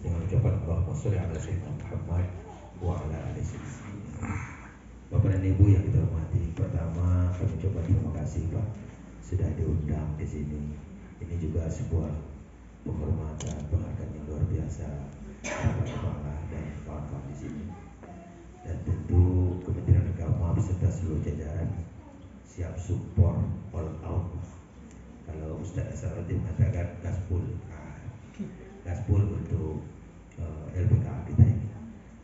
dengan ucapan Allahumma sholli ala sayyidina Muhammad wa ala alihi wasallam. Bapak dan Ibu yang kita hormati, pertama kami ucapkan terima kasih Pak sudah diundang di sini. Ini juga sebuah penghormatan, penghargaan yang luar biasa Bapak Kepala dan kawan-kawan di sini. Dan tentu Kementerian Agama beserta seluruh jajaran siap support all out. Kalau Ustaz Assaruddin mengatakan gaspol, gaspol untuk LPK kita ini.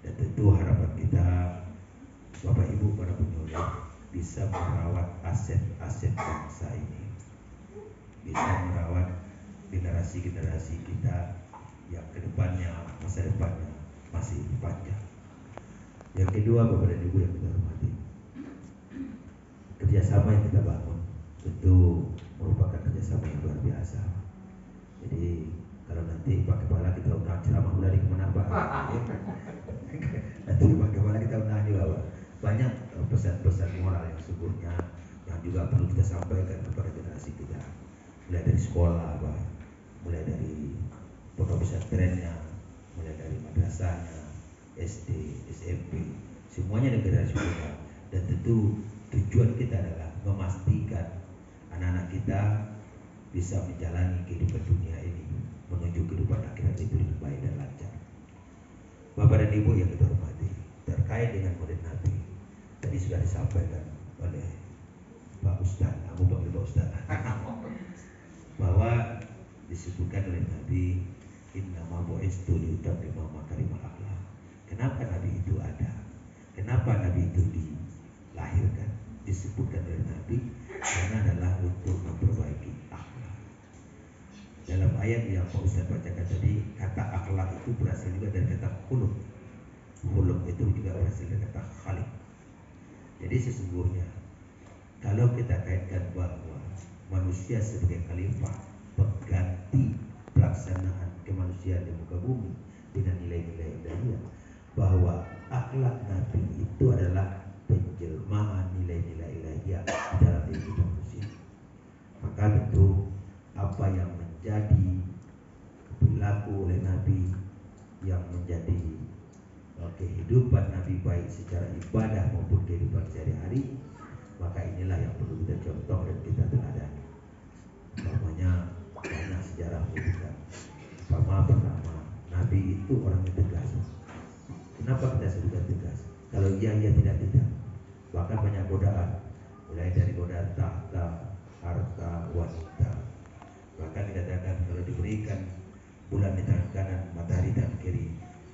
Dan tentu harapan kita Bapak Ibu para penyuluh bisa merawat aset-aset bangsa ini, bisa merawat generasi-generasi kita yang kedepannya, masa depannya masih panjang. Yang kedua, Bapak dan Ibu yang kita hormati, kerjasama yang kita bangun tentu merupakan kerjasama yang luar biasa. Jadi kalau nanti Pak Kepala kita undang ceramah dari kemana Pak? Nanti Pak Kepala kita undang juga Pak. Banyak pesan-pesan moral yang sesungguhnya yang juga perlu kita sampaikan kepada generasi kita. Mulai dari sekolah Pak, mulai dari pondok pesantrennya, mulai dari madrasahnya, SD, SMP, semuanya negara kita. Dan tentu tujuan kita adalah memastikan anak-anak kita bisa menjalani kehidupan dunia ini menuju kehidupan akhirat itu dengan baik dan lancar. Bapak dan Ibu yang kita hormati, terkait dengan Maulid Nabi, tadi sudah disampaikan oleh Pak Ustaz, aku panggil Pak Ustaz, bahwa disebutkan oleh Nabi, innama bu'istu liutammima makarimul akhlaq. Kenapa Nabi itu ada? Kenapa Nabi itu dilahirkan? Disebutkan oleh Nabi karena adalah untuk memperbaiki akhlak. Dalam ayat yang Pak Ustaz bacakan tadi, kata akhlak itu berasal juga dari kata khuluq. Khuluq itu juga berasal dari kata khaliq. Jadi sesungguhnya kalau kita kaitkan bahwa manusia sebagai khalifah, pengganti pelaksanaan kemanusiaan di muka bumi dengan nilai-nilai ilahiyah, bahwa akhlak Nabi itu adalah penjelmaan nilai-nilai ilahiyah di dalam diri manusia. Maka tentu apa yang menjadi perilaku oleh Nabi, yang menjadi kehidupan Nabi baik secara ibadah maupun kehidupan sehari-hari, maka inilah yang perlu kita contoh dan kita teladani. Umpamanya banyak sejarah menyebutkan, pertama Nabi itu orangnya tegas. Kenapa kita sebutkan tegas? Kalau iya tidak. Bahkan banyak godaan, mulai dari godaan tahta, harta, wanita. Bahkan dikatakan kalau diberikan bulan di tangan kanan, matahari di tangan kiri,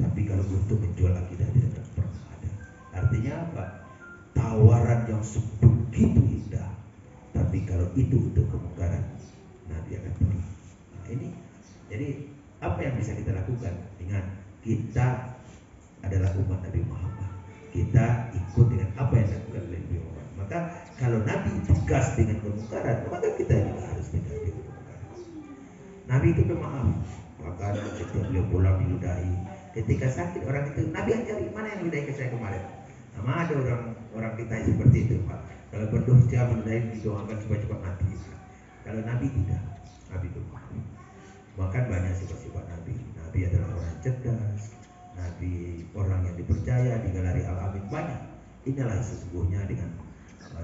tapi kalau untuk menjual akidah tidak akan pernah ada. Artinya apa? Tawaran yang sebegitu indah, tapi kalau itu untuk kemungkaran, Nabi akan tolak. Nah ini, jadi apa yang bisa kita lakukan? Ingat, kita adalah umat Nabi Muhammad. Kita ikut dengan apa yang dilakukan oleh Nabi Muhammad. Maka kalau Nabi tegas dengan kemungkaran, maka kita juga harus tegas dengan kemungkaran. Nabi itu pemaaf. Bahkan ketika beliau pulang diludahi, ketika sakit orang itu, Nabi yang cari mana yang ludahi ke saya kemarin. Nama ada orang kita seperti itu Pak. Kalau berdosa meludahi didoakan supaya cepat mati. Kalau Nabi tidak, Nabi pemaaf. Bahkan banyak sifat-sifat Nabi. Nabi adalah orang yang cerdas. Nabi orang yang dipercaya, digelari Al-Amin, banyak. Inilah sesungguhnya dengan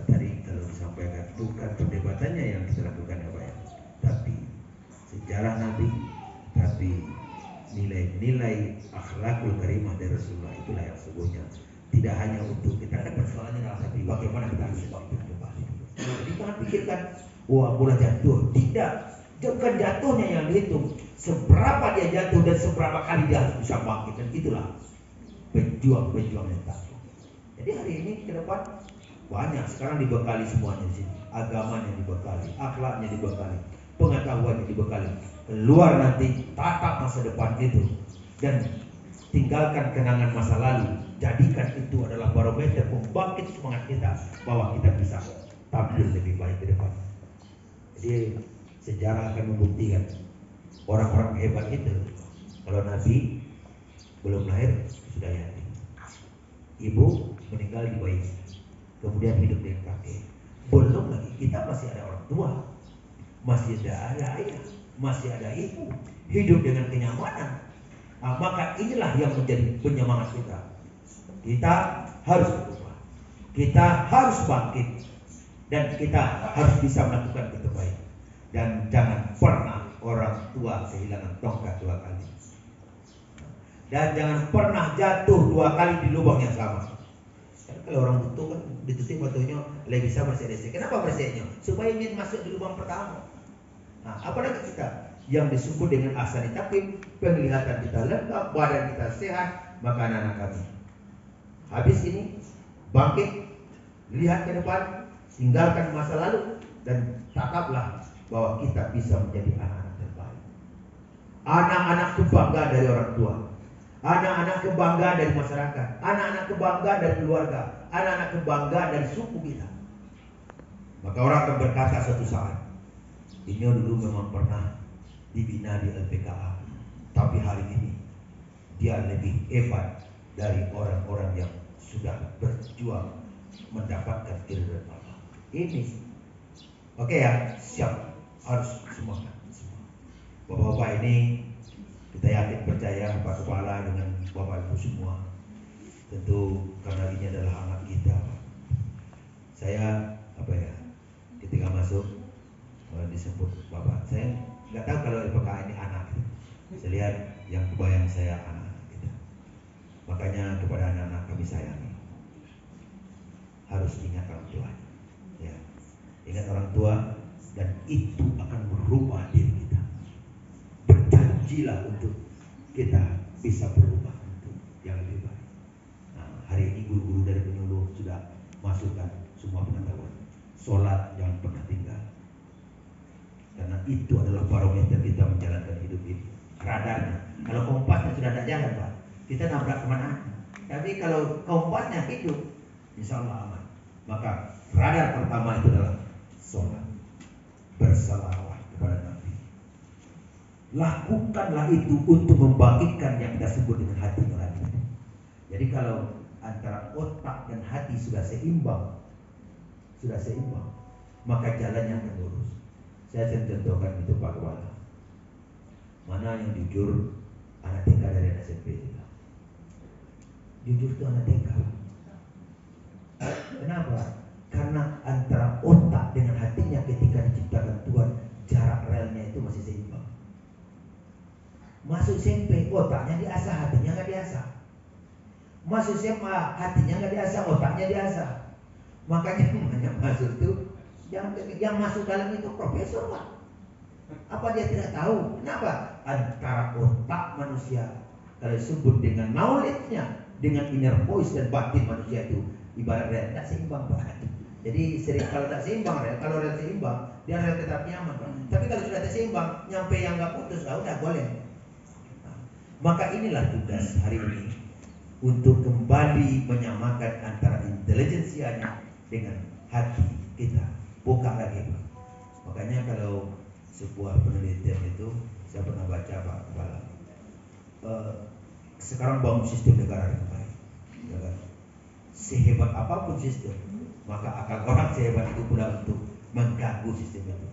tadi kalau disampaikan bukan perdebatannya yang kita lakukan ya Pak ya, tapi sejarah Nabi, tapi nilai-nilai akhlakul karimah dari Rasulullah, itulah yang sesungguhnya tidak hanya untuk kita kan persoalannya adalah tapi bagaimana kita harus kembali. Jadi jangan pikirkan wah bola jatuh, tidak. Bukan jatuhnya yang dihitung, seberapa dia jatuh dan seberapa kali dia harus bisa bangkit, dan itulah pejuang-pejuang yang takut. Jadi hari ini ke depan banyak sekarang dibekali semuanya di sini, agamanya dibekali, akhlaknya dibekali, pengetahuannya dibekali. Keluar nanti tatap masa depan itu dan tinggalkan kenangan masa lalu, jadikan itu adalah barometer pembangkit semangat kita bahwa kita bisa tampil lebih baik ke depan. Jadi sejarah akan membuktikan orang-orang hebat itu. Kalau Nabi belum lahir sudah yatim, ibu meninggal di bayi, kemudian hidup dengan kakek. Belum lagi kita masih ada orang tua, masih ada ayah, masih ada ibu, hidup dengan kenyamanan. Maka inilah yang menjadi penyemangat kita. Kita harus berubah, kita harus bangkit, dan kita harus bisa melakukan yang terbaik. Dan jangan pernah orang tua kehilangan tongkat 2 kali. Dan jangan pernah jatuh 2 kali di lubang yang sama. Karena kalau orang tua kan ditutup batunya lebih bisa bersih-bersih. Kenapa bersihnya? Supaya dia masuk di lubang pertama. Apalagi kita yang disebut dengan asani takim, penglihatan kita lengkap, badan kita sehat, maka anak-anak kami habis ini bangkit, lihat ke depan, tinggalkan masa lalu, dan tataplah bahwa kita bisa menjadi anak-anak terbaik. Anak-anak kebanggaan dari orang tua, anak-anak kebanggaan dari masyarakat, anak-anak kebanggaan dari keluarga, anak-anak kebanggaan dari suku kita. Maka orang akan berkata suatu saat, ini dulu memang pernah dibina di LPKA, tapi hari ini dia lebih hebat dari orang-orang yang sudah berjuang mendapatkan keridhaan Allah. Ini oke ya, siap, harus semangat. Bapak-bapak ini kita yakin percaya, Pak Kepala dengan Bapak Ibu semua, tentu karena ini adalah anak kita. Saya ketika masuk disebut Bapak, saya nggak tahu kalau LPKA ini anak. Saya lihat yang kebayang saya anak kita. Makanya kepada anak-anak kami sayangi, harus ingat orang tua, ya. Ingat orang tua, dan itu akan merubah diri kita. Berjanjilah untuk kita bisa berubah untuk yang lebih baik. Hari ini guru-guru dari penyuluh sudah masukkan semua pengetahuan. Sholat jangan pernah tinggal, karena itu adalah barometer kita menjalankan hidup ini. Radarnya, kalau kompasnya sudah tidak jalan, Pak, kita nabrak kemana? Tapi kalau kompasnya hidup, insya Allah aman. Maka radar pertama itu adalah sholat, bersalawat kepada Nabi. Lakukanlah itu untuk membangkitkan yang kita sebut dengan hati nurani. Jadi kalau antara otak dan hati sudah seimbang, maka jalannya akan lurus. Saya akan contohkan itu Pak Kepala. Mana yang jujur, anak TK dari anak SMP juga. Jujur itu anak TK. Kenapa? Karena antara otak dengan hatinya ketika diciptakan Tuhan, jarak relnya itu masih seimbang. Masuk SMP, otaknya diasah, hatinya nggak diasah. Masuk SMA, hatinya nggak diasah, otaknya diasah. Makanya masuk itu, yang masuk dalam itu profesor, Pak. Apa dia tidak tahu? Kenapa? Antara otak manusia, kalau disebut dengan knowledge-nya, dengan inner voice dan batin manusia itu ibarat rel tidak seimbang, Pak. Jadi sering kalau tidak seimbang rel, kalau rel seimbang dia rel tetap nyaman, Pak. Tapi kalau sudah tak seimbang, nyampe yang nggak putus, udah boleh. Maka inilah tugas hari ini, untuk kembali menyamakan antara intelijensianya dengan hati kita. Buka lagi, Pak. Makanya kalau sebuah penelitian itu saya pernah baca, Pak Kepala, sekarang bangun sistem negara yang baik, ya kan? Sehebat apapun sistem, maka akal orang sehebat itu pula untuk mengganggu sistem itu.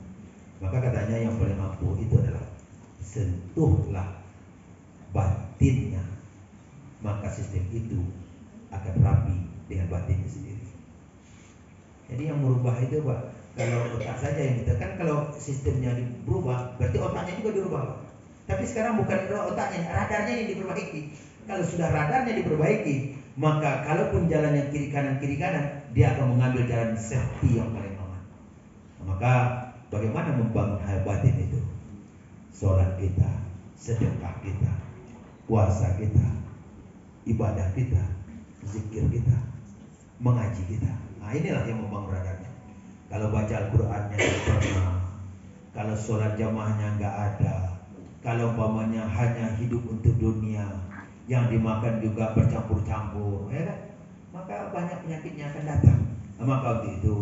Maka katanya yang paling ampuh itu adalah sentuhlah batinnya, maka sistem itu akan rapi dengan batinnya sendiri. Jadi yang merubah itu, Pak, kalau otak saja yang kita kan, kalau sistemnya berubah, berarti otaknya juga dirubah, Pak. Tapi sekarang bukan otaknya, radarnya yang diperbaiki. Kalau sudah radarnya diperbaiki, maka kalaupun jalannya kiri kanan, dia akan mengambil jalan safety yang paling aman. Maka bagaimana membangun hal batin itu? Sholat kita, sedekah kita, puasa kita, ibadah kita, zikir kita, mengaji kita. Nah, inilah yang membangun radarnya. Kalau baca Al-Qur'annya tidak pernah, kalau sholat jamaahnya nggak ada, kalau umpamanya hanya hidup untuk dunia, yang dimakan juga bercampur-campur, ya kan? Maka banyak penyakitnya akan datang. Nah, maka untuk itu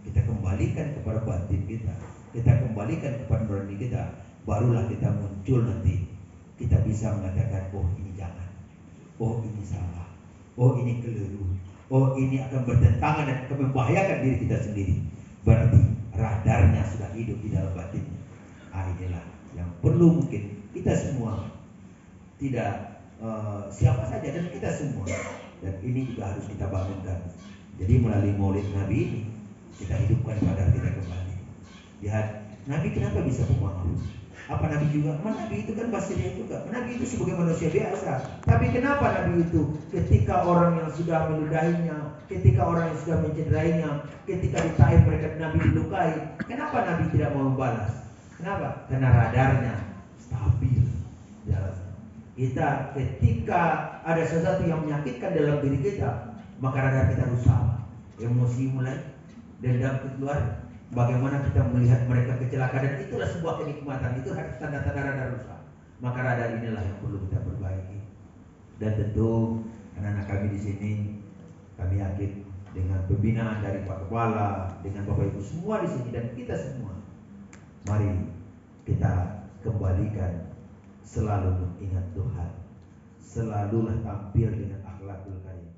kita kembalikan kepada batin kita kembalikan kepada nurani kita, barulah kita muncul nanti. Kita bisa mengatakan, oh ini jangan, oh ini salah, oh ini keliru, oh ini akan bertentangan dan akan membahayakan diri kita sendiri. Berarti radarnya sudah hidup di dalam batinnya. Inilah yang perlu mungkin kita semua tidak siapa saja dan kita semua. Dan ini juga harus kita bangunkan. Jadi melalui Maulid Nabi ini kita hidupkan pada kita kembali. Lihat, Nabi kenapa bisa pemaaf? Apa Nabi juga? Nabi itu kan basirnya juga. Nabi itu sebagai manusia biasa. Tapi kenapa Nabi itu ketika orang yang sudah meludahinya, ketika orang yang sudah mencederainya, ketika di Taif mereka Nabi dilukai, kenapa Nabi tidak mau membalas? Kenapa? Karena radarnya stabil jalannya. Kita ketika ada sesuatu yang menyakitkan dalam diri kita, maka radar kita rusak. Emosi mulai, dendam keluar. Bagaimana kita melihat mereka kecelakaan, dan itulah sebuah kenikmatan. Itu tanda-tanda radar rusak. Maka radar inilah yang perlu kita perbaiki. Dan tentu anak-anak kami di sini, kami yakin dengan pembinaan dari Pak Kepala, dengan Bapak Ibu semua di sini dan kita semua, mari kita kembalikan selalu mengingat Tuhan. Selalulah tampil dengan akhlakul karim.